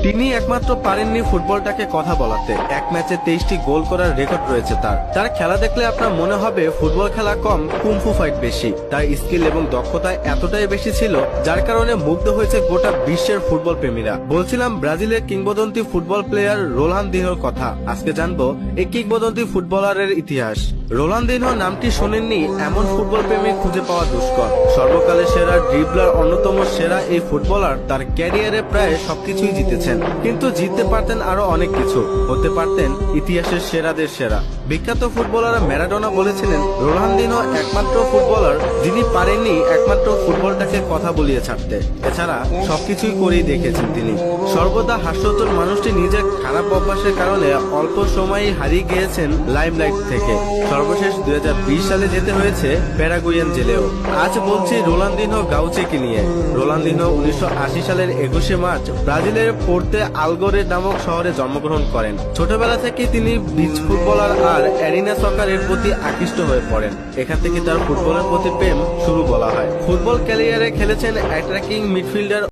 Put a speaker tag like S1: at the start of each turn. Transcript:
S1: তিনি একমাত্র পারেননি ফুটবলটাকে কথা বলাতে। এক ম্যাচে 23টি গোল করার রেকর্ড রয়েছে তার খেলা দেখলে আপনার মনে হবে ফুটবল খেলা কম, কুমফু ফাইট বেশি। তার স্কিল এবং দক্ষতা এতটাই বেশি ছিল যার কারণে মুগ্ধ হয়েছে গোটা বিশ্বের ফুটবল প্রেমীরা। বলছিলাম ব্রাজিলের কিংবদন্তি ফুটবল প্লেয়ার রোনালদিনহোর কথা। আজকে জানবো এই কিংবদন্তি ফুটবলারের ইতিহাস। রোনালদিনহো নামটি শোনেননি এমন ফুটবল প্রেমী খুঁজে পাওয়া দুষ্কর। সর্বকালের সেরা ড্রিবলার, অন্যতম সেরা এই ফুটবলার তার ক্যারিয়ারে প্রায় সবকিছুই জিতেছেন, কিন্তু জিততে পারতেন আরো অনেক কিছু, হতে পারতেন ইতিহাসের সেরাদের সেরা। বিখ্যাত ফুটবলার ম্যারাডোনা বলেছিলেন রোনালদিনহো একমাত্র ফুটবলার যিনি পারেননি একমাত্র ফুটবলটাকে কথা বলিয়ে ছাড়তে। এছাড়া সবকিছুই করেই দেখেছেন তিনি। সর্বদা হাস্যোজ্জ্বল মানুষটি নিজের খারাপ অভ্যাসের কারণে অল্প সময়ই হারিয়ে গিয়েছেন লাইমলাইট থেকে। সর্বশেষ 2020 সালে যেতে হয়েছে প্যারাগুয়েন জেলেও। আজ বলছি রোনালদিনহো গাউচেকে নিয়ে। রোনালদিনহো 1980 সালের 21শে মার্চ ব্রাজিলের পোর্তে আলগোরে নামক শহরে জন্মগ্রহণ করেন। ছোটবেলা থেকে তিনি বিচ ফুটবলার আর অ্যারিনা সকারের প্রতি আকৃষ্ট হয়ে পড়েন। এখান থেকে তার ফুটবলের প্রতি প্রেম শুরু বলা হয়। ফুটবল ক্যারিয়ারে খেলেছেন অ্যাটাকিং মিডফিল্ডার